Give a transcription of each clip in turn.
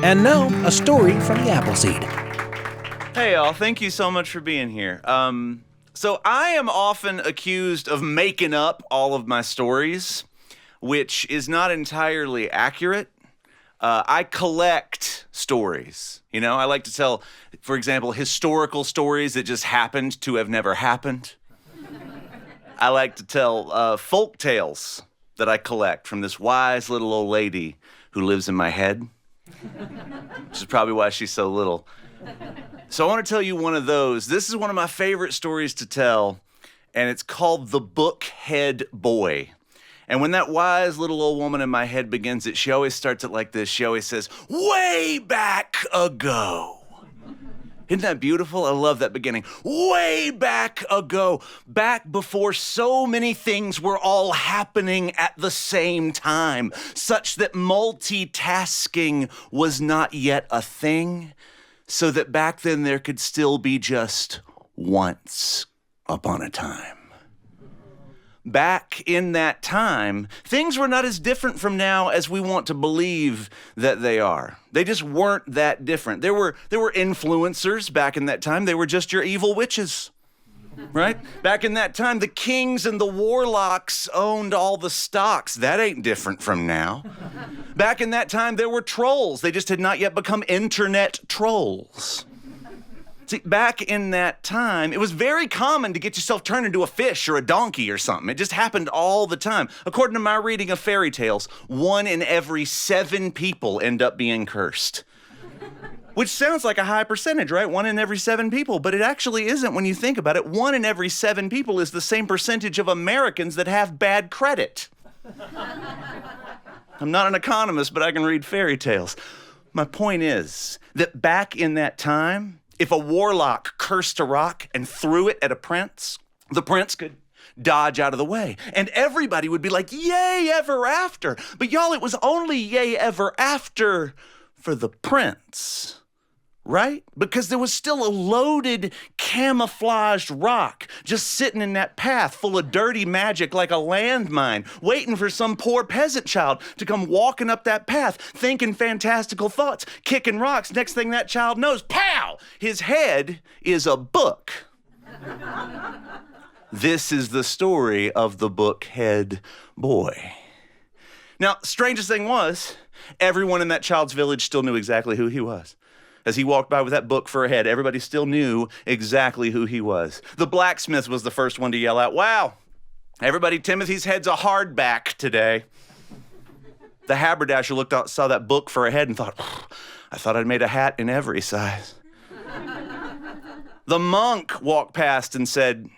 And now, a story from the Appleseed. Hey, y'all. Thank you so much for being here. So I am often accused of making up all of my stories, which is not entirely accurate. I collect stories. You know, I like to tell, for example, historical stories that just happened to have never happened. I like to tell folk tales that I collect from this wise little old lady who lives in my head, which is probably why she's so little. So I want to tell you one of those. This is one of my favorite stories to tell, and it's called The Bookhead Boy. And when that wise little old woman in my head begins it, she always starts it like this. She always says, "Way back ago." Isn't that beautiful? I love that beginning. Way back ago, back before so many things were all happening at the same time, such that multitasking was not yet a thing, so that back then there could still be just once upon a time. Back in that time, things were not as different from now as we want to believe that they are. They just weren't that different. There were influencers back in that time. They were just your evil witches, right? Back in that time, the kings and the warlocks owned all the stocks. That ain't different from now. Back in that time, there were trolls. They just had not yet become internet trolls. See, back in that time, it was very common to get yourself turned into a fish or a donkey or something. It just happened all the time. According to my reading of fairy tales, 1 in every 7 people end up being cursed. Which sounds like a high percentage, right? 1 in every 7 people, but it actually isn't when you think about it. 1 in every 7 people is the same percentage of Americans that have bad credit. I'm not an economist, but I can read fairy tales. My point is that back in that time, if a warlock cursed a rock and threw it at a prince, the prince could dodge out of the way. And everybody would be like, yay, ever after. But y'all, it was only yay, ever after for the prince, right? Because there was still a loaded, camouflaged rock just sitting in that path full of dirty magic like a landmine, waiting for some poor peasant child to come walking up that path, thinking fantastical thoughts, kicking rocks. Next thing that child knows, pow! His head is a book. This is the story of the Bookhead Boy. Now, strangest thing was, everyone in that child's village still knew exactly who he was. As he walked by with that book for a head, everybody still knew exactly who he was. The blacksmith was the first one to yell out, "Wow, everybody, Timothy's head's a hardback today." The haberdasher looked out, saw that book for a head and thought, "I thought I'd made a hat in every size." The monk walked past and said,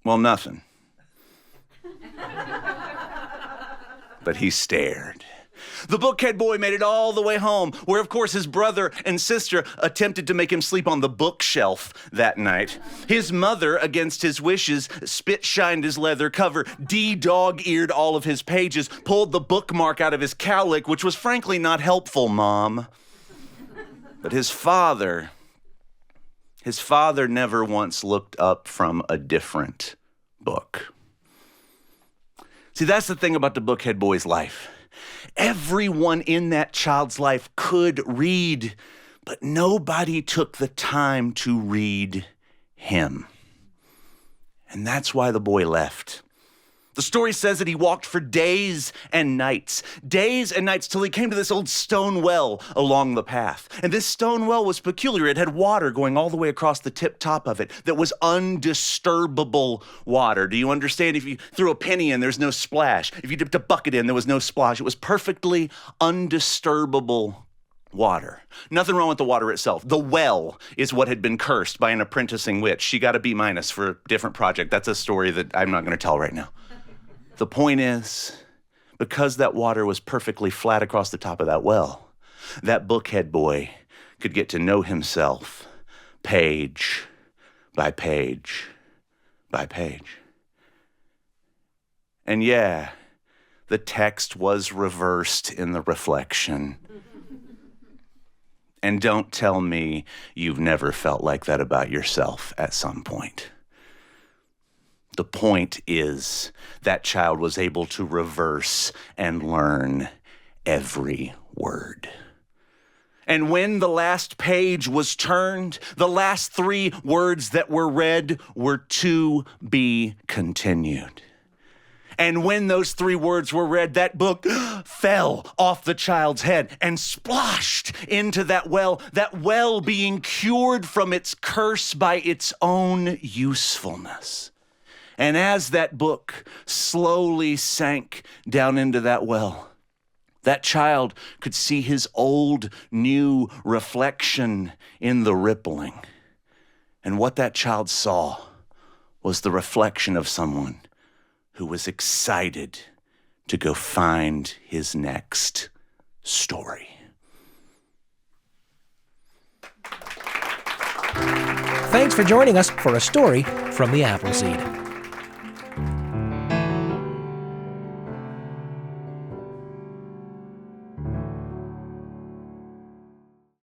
"Well, nothing." But he stared. The Bookhead Boy made it all the way home, where, of course, his brother and sister attempted to make him sleep on the bookshelf that night. His mother, against his wishes, spit-shined his leather cover, de-dog-eared all of his pages, pulled the bookmark out of his cowlick, which was frankly not helpful, Mom. But his father never once looked up from a different book. See, that's the thing about the Bookhead Boy's life. Everyone in that child's life could read, but nobody took the time to read him. And that's why the boy left. The story says that he walked for days and nights till he came to this old stone well along the path. And this stone well was peculiar. It had water going all the way across the tip top of it that was undisturbable water. Do you understand? If you threw a penny in, there's no splash. If you dipped a bucket in, there was no splash. It was perfectly undisturbable water. Nothing wrong with the water itself. The well is what had been cursed by an apprenticing witch. She got a B- for a different project. That's a story that I'm not going to tell right now. The point is, because that water was perfectly flat across the top of that well, that Bookhead Boy could get to know himself page by page by page. And yeah, the text was reversed in the reflection. And don't tell me you've never felt like that about yourself at some point. The point is that child was able to reverse and learn every word. And when the last page was turned, the last 3 words that were read were "to be continued." And when those 3 words were read, that book fell off the child's head and splashed into that well being cured from its curse by its own usefulness. And as that book slowly sank down into that well, that child could see his old, new reflection in the rippling. And what that child saw was the reflection of someone who was excited to go find his next story. Thanks for joining us for a story from the Appleseed.